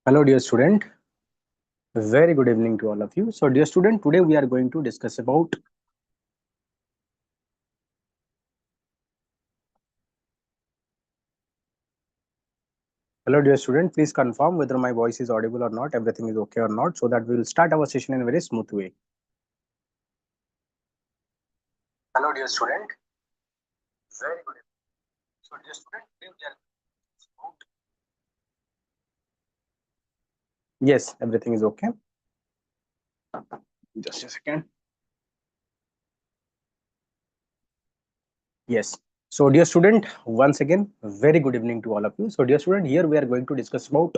Hello, dear student. Very good evening to all of you. So, dear student, today we are going to discuss about. Hello, dear student. Please confirm whether my voice is audible or not. Everything is okay or not, so that we will start our session in a very smooth way. Hello, dear student. Very good. So, dear student, today we are. Yes, everything is okay. Just a second. Yes. So, dear student, once again, very good evening to all of you. So, dear student, here we are going to discuss about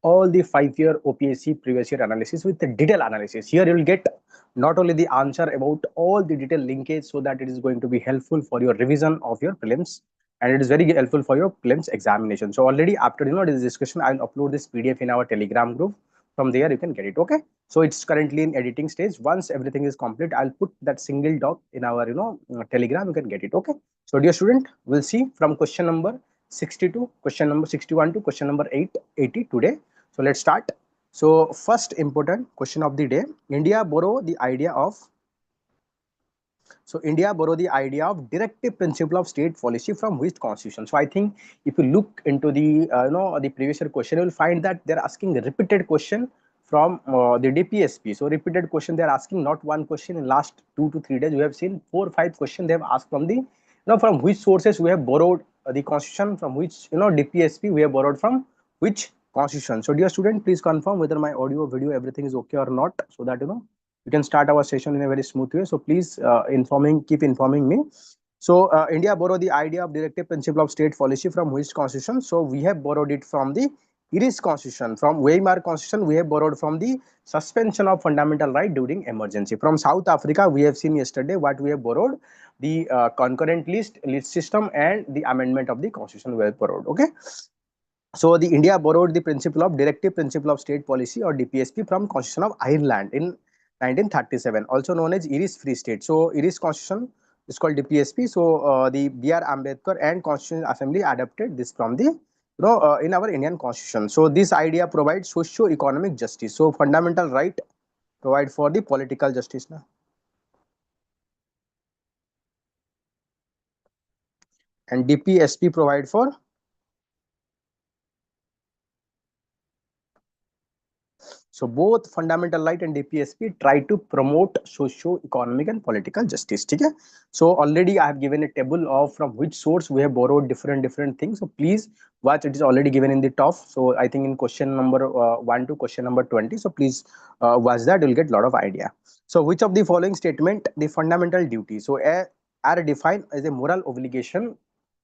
all the 5-year OPSC previous year analysis with the detailed analysis. Here you will get not only the answer about all the detailed linkage, so that it is going to be helpful for your revision of your prelims, and it is very helpful for your prelims examination. So already after this discussion, I will upload this PDF in our Telegram group. From there you can get it. Okay. So it's currently in editing stage. Once everything is complete, I'll put that single doc in our Telegram. You can get it. Okay. So dear student, we'll see from question number 62, question number 61 to question number 880 today. So let's start. So first important question of the day: India borrow the idea of. So India borrow the idea of directive principle of state policy from which constitution? So I think if you look into the the previous year question, you will find that they're asking a repeated question from the DPSP. So repeated question they're asking, not one question. In last 2 to 3 days, we have seen 4 or 5 questions they have asked from the from which sources we have borrowed the constitution, from which DPSP we have borrowed from which constitution. So dear student, please confirm whether my audio, video, everything is okay or not, so that we can start our session in a very smooth way. So please keep informing me. So India borrowed the idea of directive principle of state policy from which constitution? So we have borrowed it from the Irish constitution. From Weimar constitution, we have borrowed from the suspension of fundamental right during emergency. From South Africa, we have seen yesterday what we have borrowed: the concurrent list system, and the amendment of the constitution we have borrowed. Okay. So the India borrowed the principle of directive principle of state policy, or DPSP, from Constitution of Ireland in 1937, also known as Irish Free State. So Irish Constitution is called DPSP. So the B.R. Ambedkar and Constitutional Assembly adopted this from the in our Indian Constitution. So this idea provides socio-economic justice. So fundamental right provide for the political justice now, and DPSP provide for. So both fundamental right and DPSP try to promote socio-economic and political justice. Okay? So already I have given a table of from which source we have borrowed different things. So please watch. It is already given in the top. So I think in question number 1 to question number 20. So please watch that. You'll get a lot of idea. So which of the following statement the fundamental duty? So are defined as a moral obligation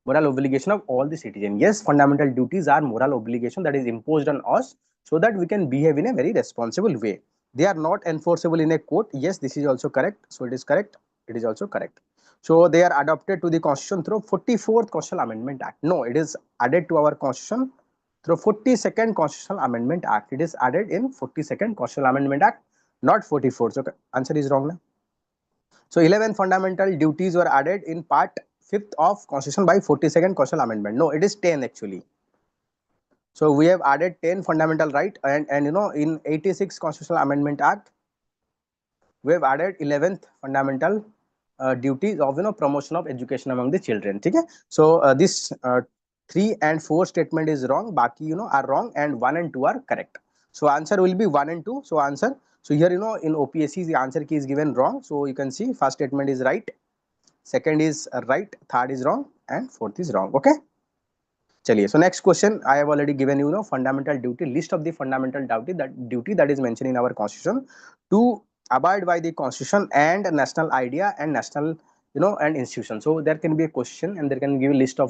of all the citizens. Yes, fundamental duties are moral obligation that is imposed on us, so that we can behave in a very responsible way. They are not enforceable in a court. Yes, this is also correct. So it is correct. It is also correct. So they are adopted to the constitution through 44th Constitutional Amendment Act. No, it is added to our constitution through 42nd Constitutional Amendment Act. It is added in 42nd Constitutional Amendment Act, not 44th. So answer is wrong now. So 11 fundamental duties were added in part 5th of constitution by 42nd Constitutional Amendment. No, it is 10 actually. So we have added 10 fundamental right, and in 86 Constitutional Amendment Act, we have added 11th fundamental duties of promotion of education among the children. Okay? So this 3 and 4 statement is wrong. Baki are wrong, and 1 and 2 are correct. So answer will be 1 and 2. So answer. So here in OPSC the answer key is given wrong. So you can see first statement is right, second is right, third is wrong, and fourth is wrong. Okay. चलिए, so next question I have already given you fundamental duty, list of the fundamental duty that is mentioned in our constitution: to abide by the constitution and national idea and national and institution. So there can be a question, and there can give a list of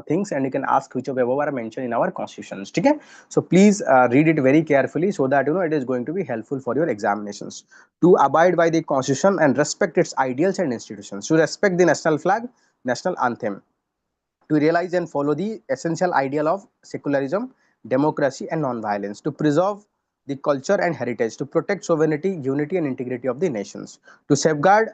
things, and you can ask which of above are mentioned in our constitutions. Okay, so please read it very carefully, so that it is going to be helpful for your examinations. To abide by the constitution and respect its ideals and institutions. To respect the national flag, national anthem, to realize and follow the essential ideal of secularism, democracy, and non-violence, to preserve the culture and heritage, to protect sovereignty, unity, and integrity of the nations, to safeguard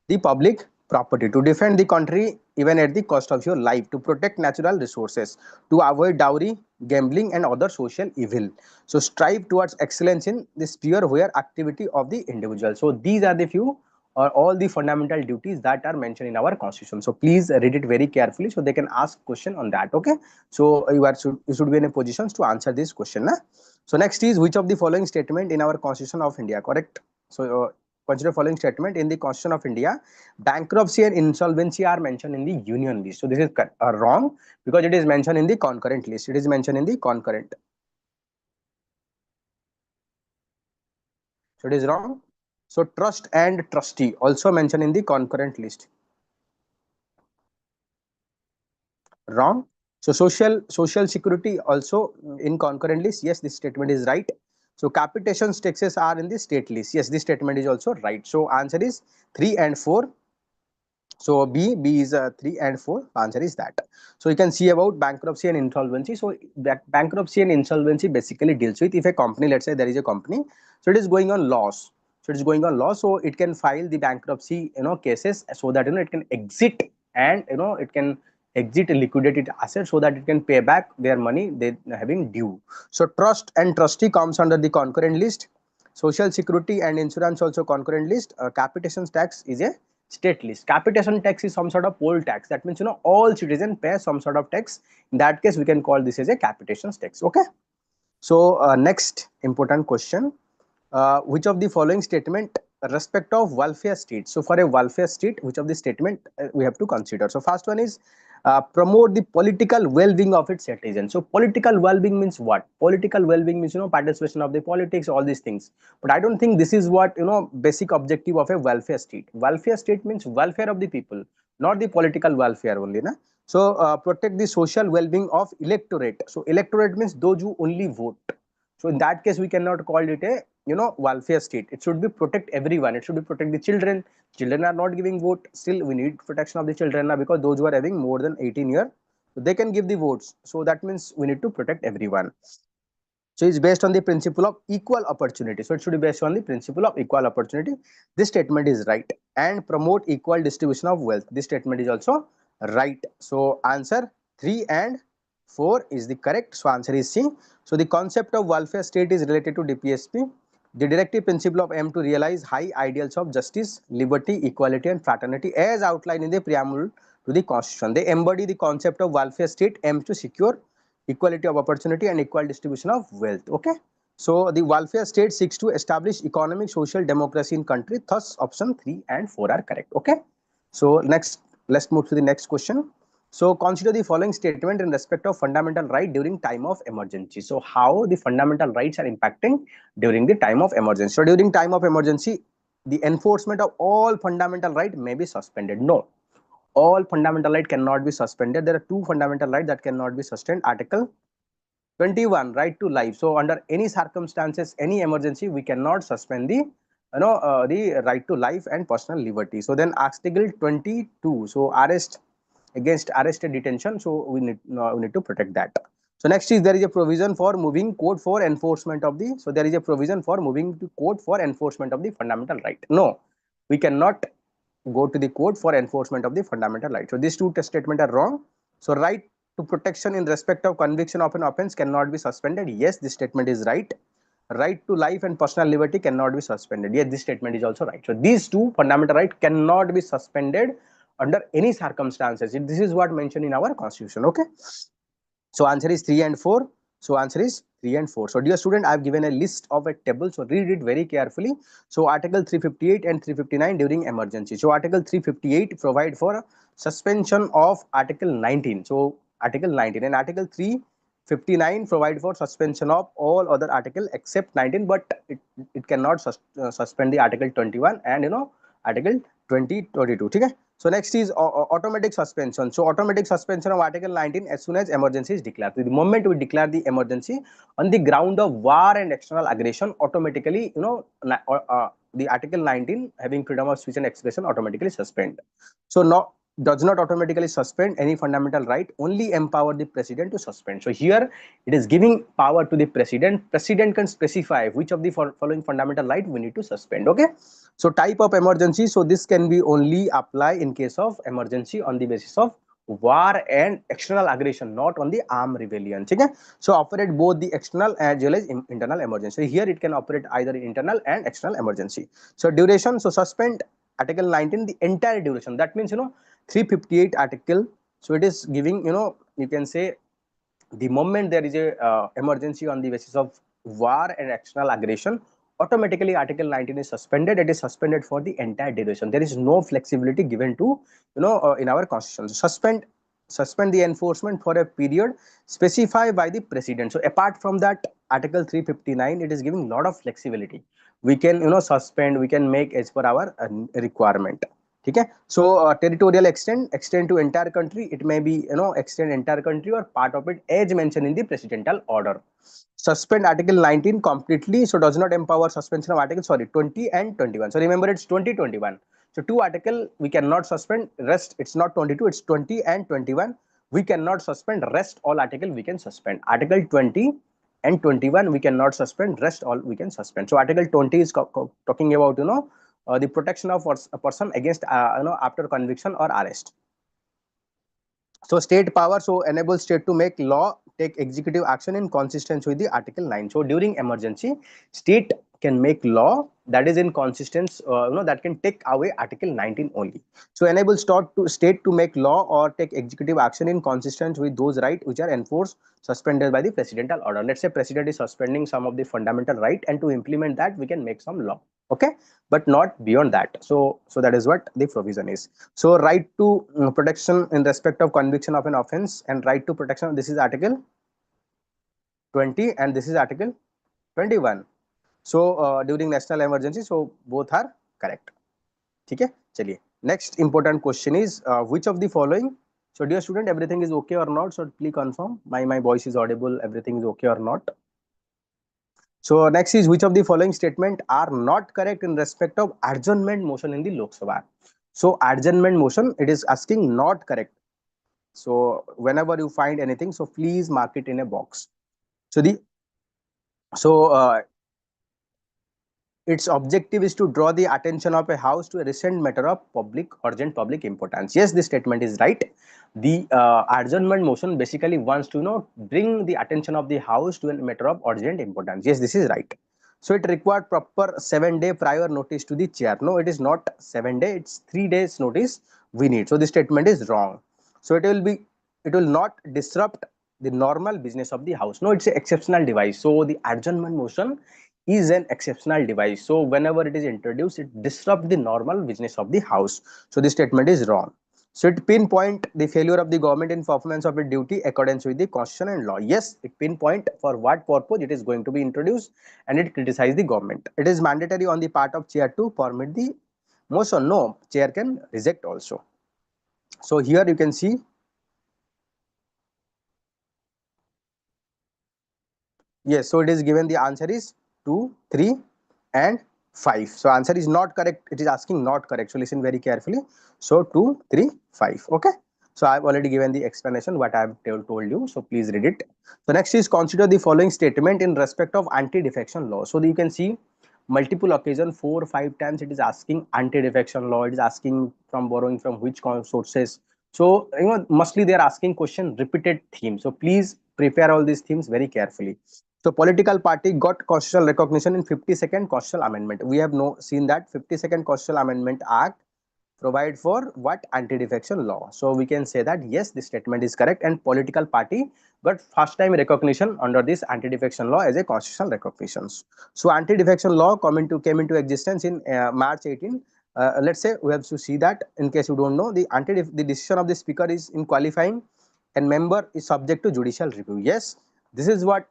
the public property, to defend the country even at the cost of your life, to protect natural resources, to avoid dowry, gambling, and other social evil. So strive towards excellence in the sphere where activity of the individual. So these are the few or all the fundamental duties that are mentioned in our constitution. So please read it very carefully so they can ask question on that. Okay, so you should be in a position to answer this question. Nah? So next is, which of the following statement in our constitution of India correct? So consider following statement in the constitution of India: bankruptcy and insolvency are mentioned in the union list. So this is wrong, because it is mentioned in the concurrent list. It is mentioned in the concurrent. So it is wrong. So trust and trustee also mentioned in the concurrent list. Wrong. So social security also in concurrent list. Yes, this statement is right. So capitation taxes are in the state list. Yes, this statement is also right. So answer is 3 and 4. So B is 3 and 4. Answer is that. So you can see about bankruptcy and insolvency. So bankruptcy and insolvency basically deals with if a company, let's say there is a company, so it is going on loss. So it is going on loss. So it can file the bankruptcy, cases, so that it can exit, and it can exit liquidated assets so that it can pay back their money they having due. So trust and trustee comes under the concurrent list. Social security and insurance also concurrent list. Capitation tax is a state list. Capitation tax is some sort of poll tax. That means all citizens pay some sort of tax. In that case, we can call this as a capitation tax. Okay. So next important question: which of the following statement respect of welfare state? So for a welfare state, which of the statement we have to consider? So first one is promote the political well-being of its citizens. So political well-being means what? Political well-being means participation of the politics, all these things. But I don't think this is what basic objective of a welfare state. Welfare state means welfare of the people, not the political welfare only. Na? So protect the social well-being of electorate. So electorate means those who only vote. So in that case, we cannot call it a welfare state. It should be protect everyone. It should be protect the children. Children are not giving vote. Still, we need protection of the children now, because those who are having more than 18 years, so they can give the votes. So that means we need to protect everyone. So it's based on the principle of equal opportunity. So it should be based on the principle of equal opportunity. This statement is right. And promote equal distribution of wealth. This statement is also right. So answer 3 and 4 is the correct. So answer is C. So the concept of welfare state is related to DPSP. The directive principle of M to realize high ideals of justice, liberty, equality, and fraternity as outlined in the preamble to the Constitution. They embody the concept of welfare state, M to secure equality of opportunity and equal distribution of wealth. Okay. So the welfare state seeks to establish economic, social democracy in country. Thus, option 3 and 4 are correct. Okay. So next, let's move to the next question. So consider the following statement in respect of fundamental right during time of emergency. So how the fundamental rights are impacting during the time of emergency. So during time of emergency, the enforcement of all fundamental right may be suspended. No, all fundamental right cannot be suspended. There are two fundamental rights that cannot be suspended. Article 21, right to life. So under any circumstances, any emergency, we cannot suspend the right to life and personal liberty. So then Article 22, so against arrested detention. So we need to protect that. So next is, there is a provision for moving court for enforcement of the. So there is a provision for moving to court for enforcement of the fundamental right. No, we cannot go to the court for enforcement of the fundamental right. So these two statements are wrong. So right to protection in respect of conviction of an offense cannot be suspended. Yes, this statement is right. Right to life and personal liberty cannot be suspended. Yes, this statement is also right. So these two fundamental rights cannot be suspended under any circumstances. This is what mentioned in our constitution. Okay. So answer is 3 and 4. So answer is 3 and 4. So dear student, I have given a list of a table. So read it very carefully. So article 358 and 359 during emergency. So article 358 provide for suspension of article 19. So article 19 and article 359 provide for suspension of all other article except 19, but it cannot suspend the article 21 and article 2022. Okay. So next is automatic suspension. So automatic suspension of article 19 as soon as emergency is declared. So the moment we declare the emergency on the ground of war and external aggression, automatically the article 19 having freedom of speech and expression automatically suspend. So now does not automatically suspend any fundamental right, only empower the president to suspend. So here it is giving power to the president. President can specify which of the following fundamental right we need to suspend. Okay. So type of emergency. So this can be only apply in case of emergency on the basis of war and external aggression, not on the armed rebellion. Okay. So operate both the external as well as internal emergency. Here it can operate either internal and external emergency. So duration. So suspend Article 19 the entire duration. That means 358 article. So it is giving, you can say, the moment there is a emergency on the basis of war and external aggression, automatically article 19 is suspended. It is suspended for the entire duration. There is no flexibility given to, in our constitution. So suspend the enforcement for a period specified by the president. So apart from that, article 359, it is giving a lot of flexibility. We can, suspend, we can make as per our requirement. Okay. So territorial extend to entire country. It may be, extend entire country or part of it as mentioned in the presidential order. Suspend article 19 completely. So does not empower suspension of article 20 and 21. So remember, it's 2021. So two article we cannot suspend. Rest it's not 22. It's 20 and 21. We cannot suspend. Rest all article we can suspend. Article 20 and 21 we cannot suspend. Rest all we can suspend. So article 20 is talking about, the protection of a person against, after conviction or arrest. So state power. So enable state to make law, take executive action in consistence with the article 9. So during emergency, state can make law that is in consistence, that can take away article 19 only. So enable state to make law or take executive action in consistence with those rights which are enforced, suspended by the presidential order. Let's say president is suspending some of the fundamental right, and to implement that we can make some law. Okay. But not beyond that. So that is what the provision is. So right to protection in respect of conviction of an offense and right to protection. This is article 20 and this is article 21. So during national emergency. So both are correct. Okay. Chaliye. Next important question is which of the following. So dear student, everything is okay or not? So please confirm. My voice is audible. Everything is okay or not? So next is which of the following statement are not correct in respect of adjournment motion in the Lok Sabha. So adjournment motion, it is asking not correct. So whenever you find anything, so please mark it in a box. So its objective is to draw the attention of a house to a recent matter of urgent public importance. Yes, this statement is right. The adjournment motion basically wants to bring the attention of the house to a matter of urgent importance. Yes, this is right. So it required proper 7-day prior notice to the chair. No, it is not 7 days, it's 3 days notice we need. So this statement is wrong. So it will not disrupt the normal business of the house. No, it's an exceptional device. So the adjournment motion is an exceptional device. So whenever it is introduced, it disrupts the normal business of the house. So this statement is wrong. So it pinpoint the failure of the government in performance of its duty accordance with the constitution and law. Yes, it pinpoint for what purpose it is going to be introduced, and it criticize the government. It is mandatory on the part of chair to permit the motion. No, chair can reject also. So here you can see. Yes, so it is given the answer is 2, 3 and 5. So answer is not correct. It is asking not correct. So listen very carefully. So 2, 3, 5. Okay. So I have already given the explanation what I have told you. So please read it. So next is consider the following statement in respect of anti-defection law. So you can see multiple occasion 4 or 5 times it is asking anti-defection law. It is asking from borrowing from which sources. So mostly they are asking question repeated theme. So please prepare all these themes very carefully. So political party got constitutional recognition in 52nd Constitutional Amendment. We have seen that 52nd Constitutional Amendment Act provide for what anti-defection law. So we can say that yes, this statement is correct, and political party got first time recognition under this anti-defection law as a constitutional recognition. So anti-defection law came into existence in March 18. Let's say we have to see that in case you don't know, the decision of the speaker is in qualifying and member is subject to judicial review. Yes, this is what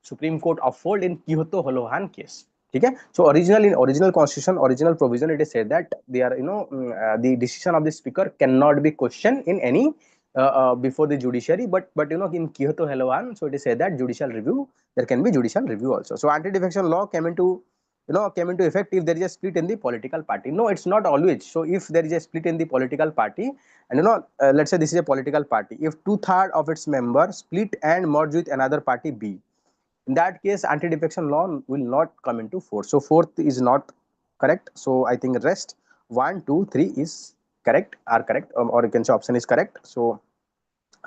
Supreme Court uphold in Kyoto Holohan case. Okay. So original constitution, original provision, it is said that they are the decision of the speaker cannot be questioned in any before the judiciary, but in Kyoto Holohan, so it is said that judicial review, there can be judicial review also. So anti-defection law came into came into effect if there is a split in the political party. No, it's not always. So if there is a split in the political party, and let's say this is a political party, if two-thirds of its members split and merge with another party B, in that case anti-defection law will not come into force. So fourth is not correct. So I think rest 1, 2, 3 is correct, are correct, or you can say option is correct. So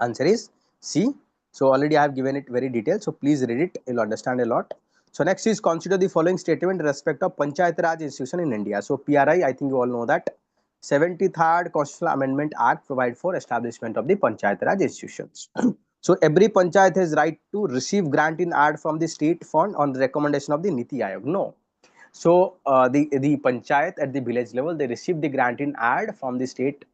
answer is C. So already I have given it very detailed, so please read it, you'll understand a lot. So next is consider the following statement in respect of Panchayat Raj institution in India. So PRI, I think you all know that 73rd Constitutional Amendment Act provide for establishment of the Panchayat Raj institutions. So every panchayat has right to receive grant in aid from the state fund on the recommendation of the Niti Aayog. No, so the panchayat at the village level, they receive the grant in aid from the state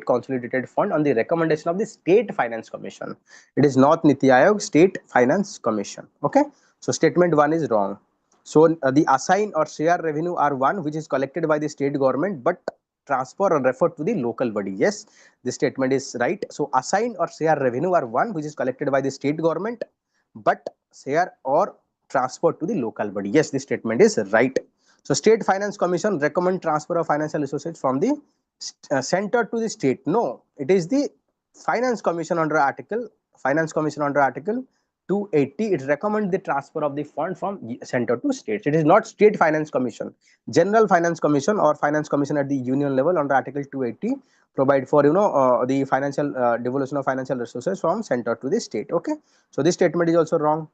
consolidated fund on the recommendation of the State Finance Commission. It is not Niti Aayog, State Finance Commission. Okay, so statement 1 is wrong. So the assign or share revenue are one which is collected by the state government but transfer or refer to the local body. Yes, this statement is right. So assign or share revenue are one which is collected by the state government but share or transfer to the local body. Yes, this statement is right. So State Finance Commission recommend transfer of financial resources from the center to the state. No, it is the Finance Commission under Article 280. It recommends the transfer of the fund from center to states. It is not State Finance Commission. General Finance Commission or Finance Commission at the union level under Article 280 provide for the financial devolution of financial resources from center to the state. Okay, so this statement is also wrong.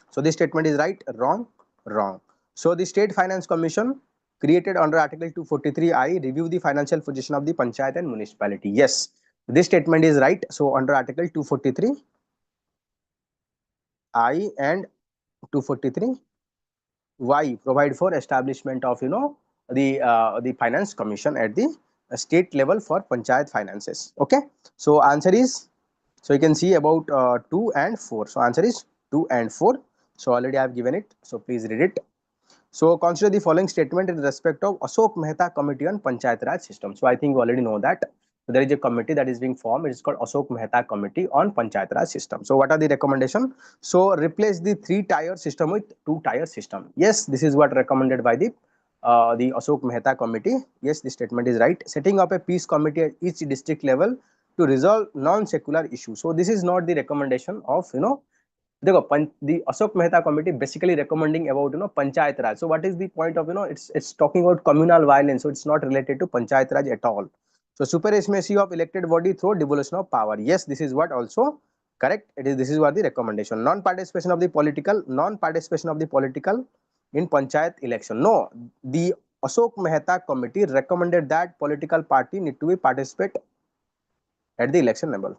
So this statement is right, wrong, wrong. So the State Finance Commission created under Article 243I review the financial position of the panchayat and municipality. Yes, this statement is right. So under Article 243I and 243Y provide for establishment of the finance commission at the state level for panchayat finances. Okay, so answer is, so you can see about 2 and 4. So answer is 2 and 4. So already I have given it, so please read it. So consider the following statement in respect of Ashok Mehta Committee on Panchayat Raj System. So I think you already know that there is a committee that is being formed. It is called Ashok Mehta Committee on Panchayat Raj System. So what are the recommendations? So replace the 3-tier system with 2-tier system. Yes, this is what recommended by the Ashok Mehta Committee. Yes, this statement is right. Setting up a peace committee at each district level to resolve non-secular issues. So this is not the recommendation of देखो the Ashok Mehta committee basically recommending about panchayat raj. So what is the point of it's talking about communal violence, so it's not related to panchayat raj at all. So supremacy of elected body through devolution of power. Yes, this is what also correct. This is what the recommendation. Non-participation of the political in panchayat election. No, the Ashok Mehta committee recommended that political party need to be participate at the election level.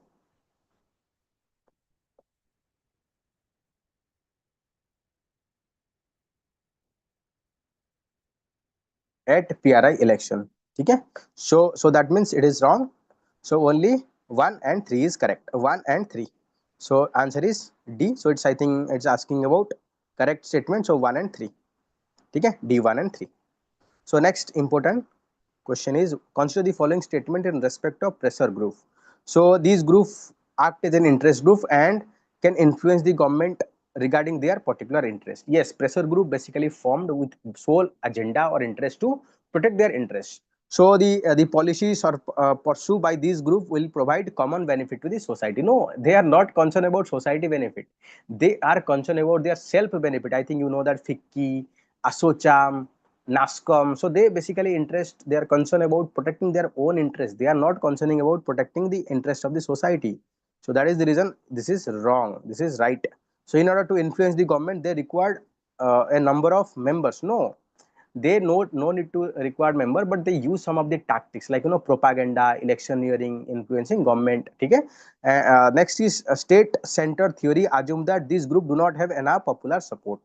At PRI election. Okay, so that means it is wrong. So only 1 and 3 is correct. 1 and 3. So answer is D. So it's, I think it's asking about correct statement. So 1 and 3. Okay, D 1 and 3. So next important question is consider the following statement in respect of pressure group. So these groups act as an interest group and can influence the government regarding their particular interest. Yes, pressure group basically formed with sole agenda or interest to protect their interests. So the policies are pursued by this group will provide common benefit to the society. No, they are not concerned about society benefit. They are concerned about their self benefit. I think you know that FICCI, ASOCHAM, NASCOM. So they basically they are concerned about protecting their own interest. They are not concerning about protecting the interest of the society. So that is the reason this is wrong. This is right. So in order to influence the government, they required a number of members. No, they no need to require member, but they use some of the tactics like propaganda, electioneering, influencing government. Okay. Next is state center theory. Assume that this group do not have enough popular support.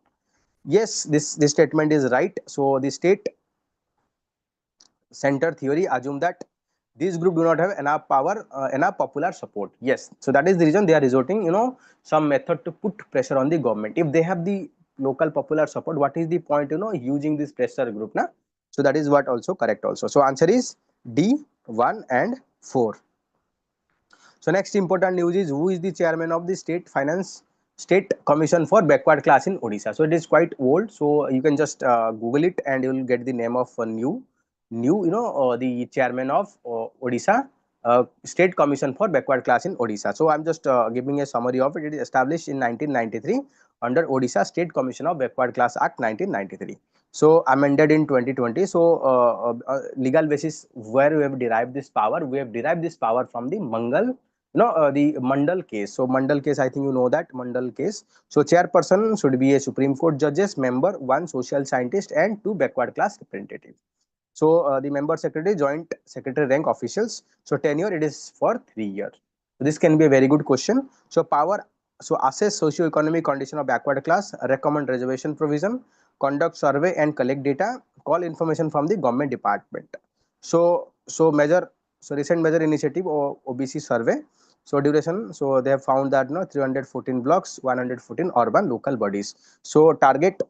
Yes, this statement is right. So the state center theory assume that this group do not have enough power, enough popular support. Yes, so that is the reason they are resorting some method to put pressure on the government. If they have the local popular support, what is the point using this pressure group na? So that is what also correct also. So answer is D 1 and 4. So next important news is who is the chairman of the State Finance State Commission for Backward Class in Odisha. So it is quite old. So you can just Google it and you will get the name of a the chairman of Odisha State Commission for Backward Class in Odisha. So I'm just giving a summary of it. It is established in 1993 under Odisha State Commission of Backward Class Act 1993. So amended in 2020. So legal basis where we have derived this power. We have derived this power from the the Mandal case. So Mandal case, I think you know that Mandal case. So chairperson should be a Supreme Court judges, member, one social scientist, and two backward class representative. So the member secretary, joint secretary rank officials. So tenure it is for 3 years. So this can be a very good question. So power. So assess socio-economic condition of backward class, recommend reservation provision, conduct survey and collect data, call information from the government department. So measure. So recent measure initiative or OBC survey. So duration. So they have found that 314 blocks, 114 urban local bodies. So target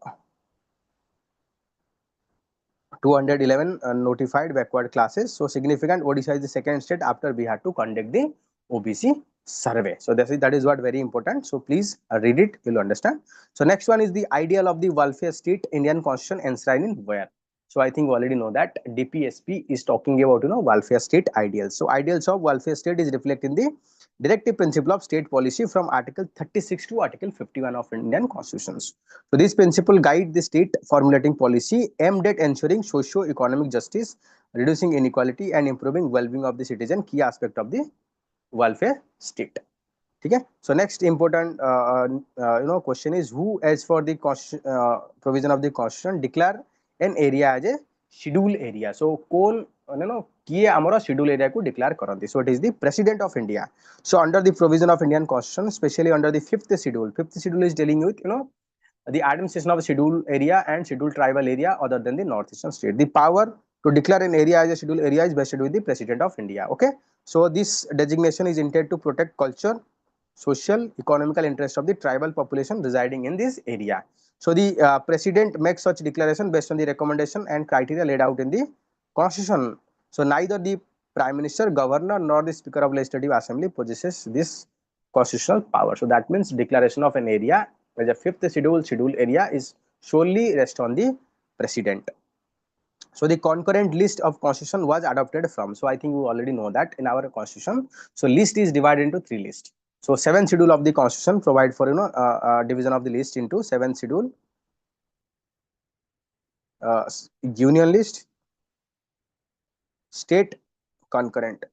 211 notified backward classes. So significant. Odisha is the second state after Bihar to conduct the OBC survey. So that is what very important. So please read it. You'll understand. So next one is the ideal of the welfare state Indian constitution enshrined in where. So I think you already know that DPSP is talking about welfare state ideals. So ideals of welfare state is reflected in the directive principle of state policy from Article 36 to Article 51 of Indian constitutions. So these principles guide the state formulating policy aimed at ensuring socio-economic justice, reducing inequality, and improving well-being of the citizen. Key aspect of the welfare state. Okay. So next important question is who, as for the provision of the constitution, declare an area as a schedule area. So कौन किए आमर schedule area को declare करती. So it is the President of India. So under the provision of Indian Constitution, especially under the fifth schedule is dealing with the administration of a scheduled area and scheduled tribal area other than the northeastern state. The power to declare an area as a scheduled area is vested with the President of India. Okay. So this designation is intended to protect culture, social, economical interest of the tribal population residing in this area. So the president makes such declaration based on the recommendation and criteria laid out in the constitution. So neither the prime minister, governor, nor the speaker of legislative assembly possesses this constitutional power. So that means declaration of an area as a fifth scheduled area is solely rest on the president. So the concurrent list of constitution was adopted from. So I think you already know that in our constitution. So list is divided into three lists. So 7th schedule of the constitution provide for division of the list into 7th schedule, union list, state concurrent.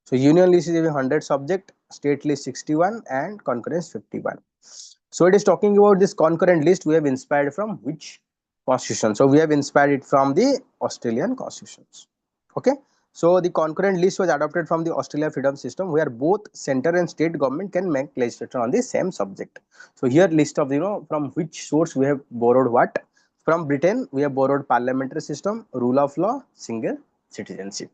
So union list is having 100 subject, state list 61 and concurrence 51. So it is talking about this concurrent list we have inspired from which constitution. So we have inspired it from the Australian constitutions. Okay. So the concurrent list was adopted from the Australia freedom system where both center and state government can make legislation on the same subject. So here list of from which source we have borrowed what. From Britain we have borrowed parliamentary system, rule of law, single citizenship.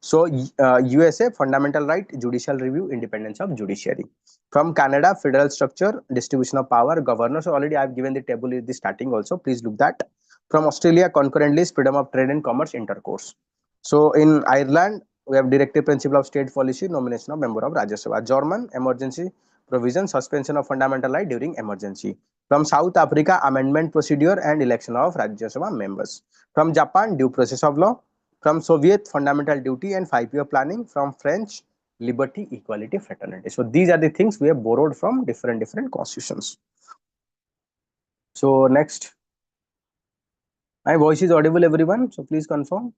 So USA fundamental right, judicial review, independence of judiciary. From Canada, federal structure, distribution of power, governor. So already I have given the table in the starting also. Please look that. From Australia, concurrent list, freedom of trade and commerce, intercourse. So in Ireland, we have directive principle of state policy, nomination of member of Rajya Sabha. German, emergency provision, suspension of fundamental right during emergency. From South Africa, amendment procedure and election of Rajya Sabha members. From Japan, due process of law. From Soviet, fundamental duty and 5-year planning. From French, liberty, equality, fraternity. So these are the things we have borrowed from different constitutions. So next, my voice is audible, everyone. So please confirm.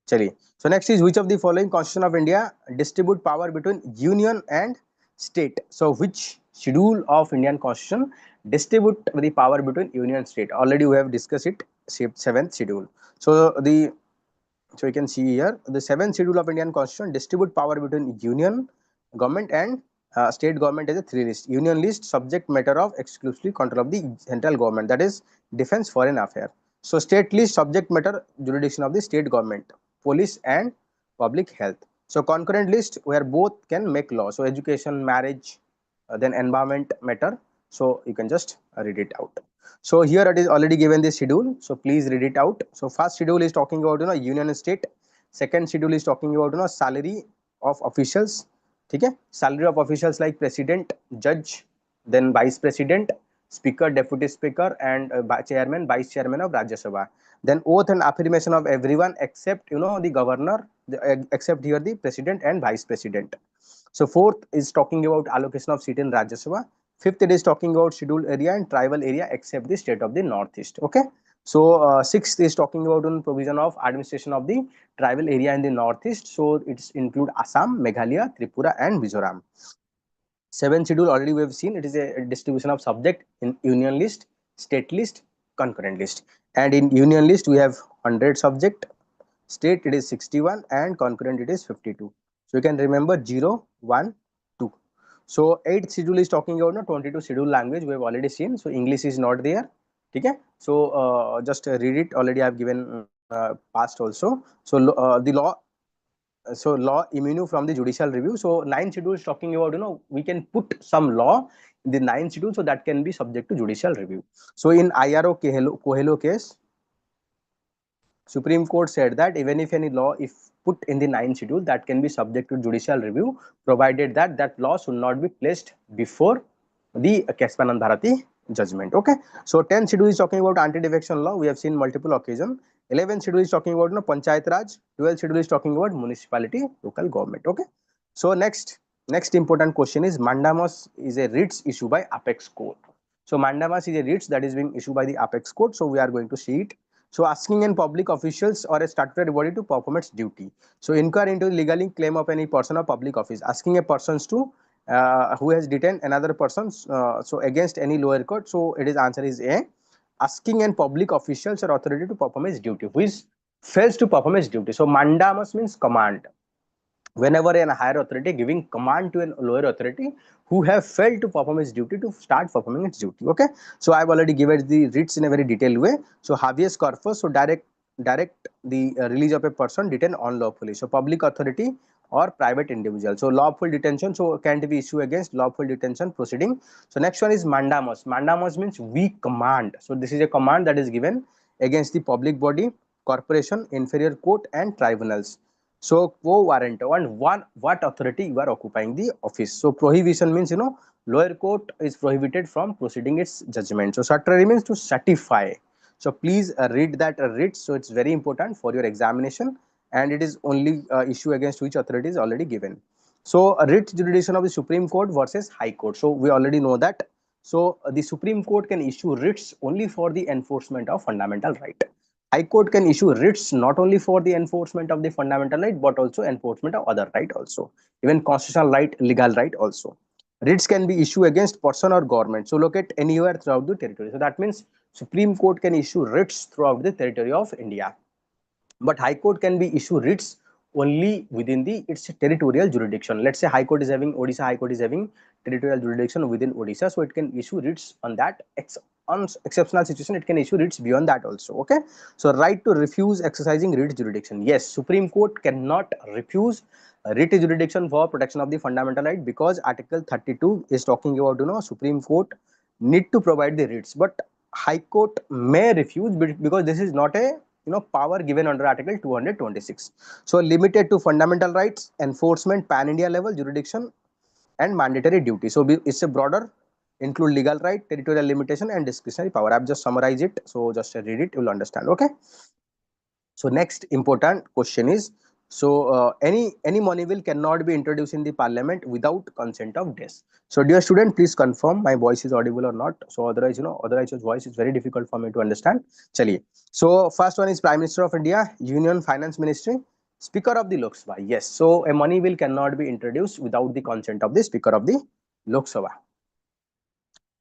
Chaliye. So next is which of the following constitution of India distribute power between union and state. So which schedule of Indian constitution distribute the power between union and state? Already we have discussed it. 7th schedule. So you can see here the 7th schedule of Indian constitution distribute power between union government and state government as a 3 list. Union list subject matter of exclusively control of the central government, that is defense, foreign affairs. So state list subject matter jurisdiction of the state government, police and public health. So concurrent list where both can make law. So education, marriage, then environment matter. So you can just read it out. So here it is already given the schedule. So please read it out. So first schedule is talking about union and state. Second schedule is talking about salary of officials. ठीक है. Salary of officials like president, judge, then vice president, speaker, deputy speaker, and chairman, vice chairman of Rajya Sabha. Then oath and affirmation of everyone except the governor, except here the president and vice president. So fourth is talking about allocation of seat in Rajya Sabha. Fifth, it is talking about scheduled area and tribal area except the state of the Northeast. Okay. So sixth is talking about provision of administration of the tribal area in the Northeast. So it's include Assam, Meghalaya, Tripura, and Mizoram. Seventh schedule already we have seen. It is a distribution of subject in union list, state list, concurrent list. And in union list we have 100 subject, state it is 61, and concurrent it is 52. So you can remember 0, 1, 2. So 8th schedule is talking about 22 schedule language we have already seen. So English is not there. Okay. So just read it. Already I have given past also. So the law, so law immune from the judicial review. So 9th schedule is talking about we can put some law in the 9th schedule, so that can be subject to judicial review. So in IRO Coelho case, Supreme Court said that even if any law if put in the 9th schedule, that can be subject to judicial review, provided that that law should not be placed before the Kespanand Bharati judgment. Okay. So 10th schedule is talking about anti-defection law. We have seen multiple occasion. 11th schedule is talking about Panchayat Raj. 12th schedule is talking about municipality, local government. Okay. So next important question is mandamus is a writs issued by apex court. So mandamus is a writs that is being issued by the apex court. So we are going to see it. So asking in public officials or a statutory body to perform its duty. So inquire into the legally claim of any person of public office. Asking a persons to who has detained another person so against any lower court. So it is answer is A. Asking an public officials or authority to perform its duty, who is fails to perform its duty. So mandamus means command. Whenever a higher authority giving command to a lower authority who have failed to perform its duty to start performing its duty. Okay. So I've already given the writs in a very detailed way. So habeas corpus, so direct the release of a person detained unlawfully. So public authority or private individual. So lawful detention, so can't be issued against lawful detention proceeding. So next one is mandamus. Mandamus means we command. So this is a command that is given against the public body, corporation, inferior court, and tribunals. So quo warranto, and what authority you are occupying the office. So prohibition means lower court is prohibited from proceeding its judgment. So certiorari means to certify. So please read that writ. So it's very important for your examination, and it is only issue against which authority is already given. So writ jurisdiction of the Supreme Court versus High Court. So we already know that. So the Supreme Court can issue writs only for the enforcement of fundamental right. High Court can issue writs not only for the enforcement of the fundamental right, but also enforcement of other right also, even constitutional right, legal right also. Writs can be issued against person or government. So locate anywhere throughout the territory. So that means Supreme Court can issue writs throughout the territory of India, but High Court can be issued writs only within the its territorial jurisdiction. Let's say High Court is having Odisha High Court is having territorial jurisdiction within Odisha, so it can issue writs on that. On exceptional situation, it can issue writs beyond that also. Okay. So right to refuse exercising writ jurisdiction. Yes, Supreme Court cannot refuse writ jurisdiction for protection of the fundamental right, because Article 32 is talking about Supreme Court need to provide the writs, but High Court may refuse because this is not a power given under Article 226. So limited to fundamental rights, enforcement, pan-India level jurisdiction, and mandatory duty. So it's a broader, include legal right, territorial limitation, and discretionary power. I've just summarized it, so just read it, you will understand. Okay. So next important question is, so any money bill cannot be introduced in the parliament without consent of desk. So dear student, please confirm my voice is audible or not. So otherwise otherwise your voice is very difficult for me to understand. Chaliye. So first one is Prime Minister of India, Union Finance Ministry, Speaker of the Lok Sabha. Yes, so a money bill cannot be introduced without the consent of the Speaker of the Lok Sabha.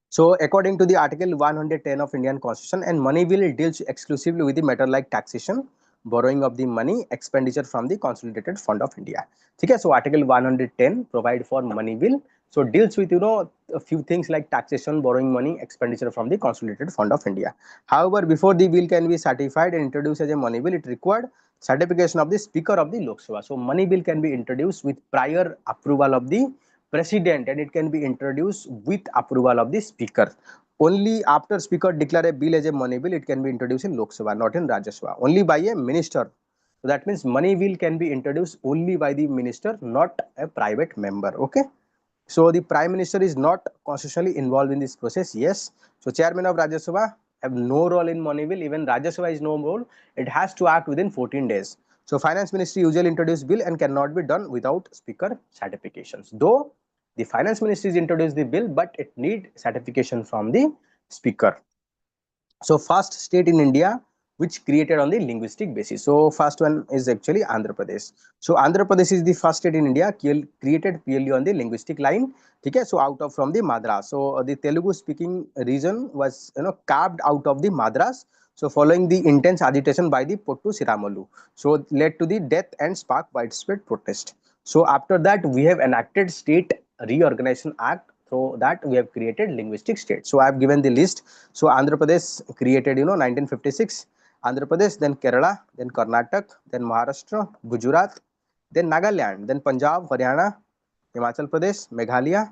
So according to the Article 110 of Indian Constitution, and money bill deals exclusively with the matter like taxation, borrowing of the money, expenditure from the Consolidated Fund of India. Okay, so Article 110 provide for money bill. So deals with a few things like taxation, borrowing money, expenditure from the Consolidated Fund of India. However, before the bill can be certified and introduced as a money bill, it required certification of the Speaker of the Lok Sabha. So money bill can be introduced with prior approval of the President, and it can be introduced with approval of the Speaker. Only after Speaker declare a bill as a money bill, it can be introduced in Lok Sabha, not in Rajya Sabha. Only by a minister So that means money bill can be introduced only by the minister, not a private member. Okay. So the prime minister is not constitutionally involved in this process. Yes. So chairman of Rajya Sabha have no role in money bill. Even Rajya Sabha is no role. It has to act within 14 days. So finance ministry usually introduce bill and cannot be done without speaker certifications. Though the finance ministry is introduced the bill, but it need certification from the speaker. So first state in India which created on the linguistic basis. So first one is actually Andhra Pradesh. So Andhra Pradesh is the first state in India created purely on the linguistic line. Okay, so out of from the Madras. So the Telugu speaking region was carved out of the Madras. So following the intense agitation by the Pottu Siramalu, so led to the death and sparked widespread protest. So after that we have enacted State Reorganization Act. So that we have created linguistic state. So I have given the list. So Andhra Pradesh created 1956, Andhra Pradesh, then Kerala, then Karnataka, then Maharashtra, Gujarat, then Nagaland, then Punjab, Haryana, Himachal Pradesh, Meghalaya,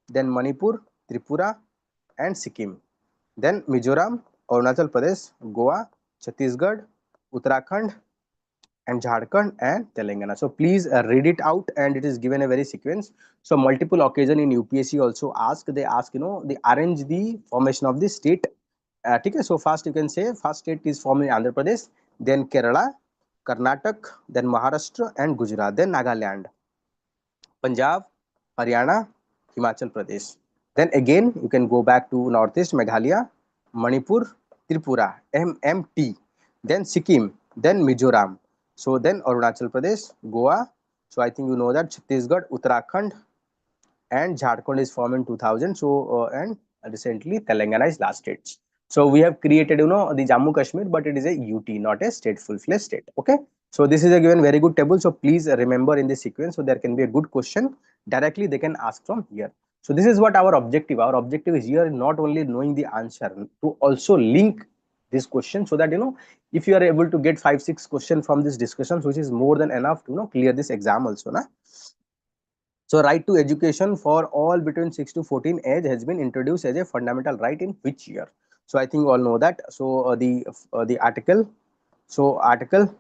then Manipur, Tripura, and Sikkim, then Mizoram, Arunachal Pradesh, Goa, Chhattisgarh, Uttarakhand, and Jharkhand and Telangana. So please read it out, and it is given a very sequence. So multiple occasion in UPSC also they ask they arrange the formation of the state. Okay, so first you can say first state is formed in Andhra Pradesh, then Kerala, Karnataka, then Maharashtra and Gujarat, then Nagaland, Punjab, Haryana, Himachal Pradesh. Then again you can go back to Northeast Meghalaya, Manipur, Tripura, MMT, then Sikkim, then Mizoram. So then Arunachal Pradesh, Goa. So I think you know that Chhattisgarh, Uttarakhand, and Jharkhand is formed in 2000. So and recently Telangana is last state. So we have created the Jammu Kashmir, but it is a UT, not a state, full-fledged state. Okay. So this is a given very good table. So please remember in this sequence. So there can be a good question directly they can ask from here. So this is what our objective. Our objective is here not only knowing the answer, to also link this question, so that if you are able to get 5-6 questions from this discussions, which is more than enough to clear this exam also. Na? So right to education for all between 6 to 14 age has been introduced as a fundamental right in which year? So I think you all know that. So the article, so article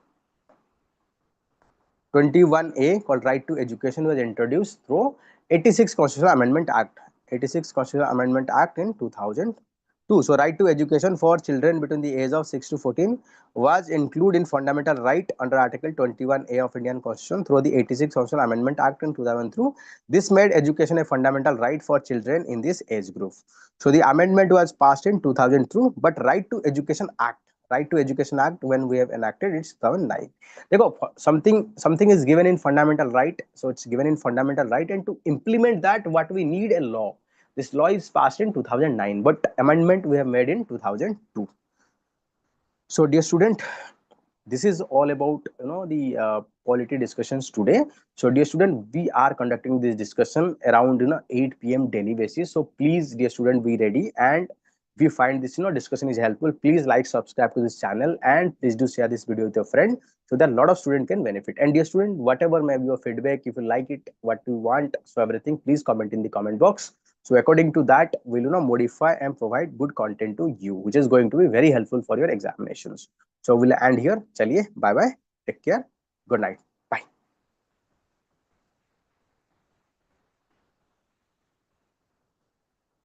21A called right to education was introduced through 86 Constitutional Amendment Act. 86 Constitutional Amendment Act in 2002. So right to education for children between the age of 6 to 14 was included in fundamental right under Article 21A of Indian Constitution through the 86 Constitutional Amendment Act in 2002. This made education a fundamental right for children in this age group. So the amendment was passed in 2002, but Right to Education Act, Right to Education Act, when we have enacted, it's 2009. Something is given in fundamental right, so it's given in fundamental right, and to implement that what we need a law. This law is passed in 2009, but amendment we have made in 2002. So dear student, this is all about the polity discussions today. So dear student, we are conducting this discussion around 8 p.m. daily basis. So please dear student, be ready, and if you find this discussion is helpful, please like, subscribe to this channel, and please do share this video with your friend, so that a lot of students can benefit. And dear student, whatever may be your feedback, if you like it, what you want, so everything, please comment in the comment box. So according to that, we'll modify and provide good content to you, which is going to be very helpful for your examinations. So we'll end here. Chaliye, bye bye. Take care. Good night.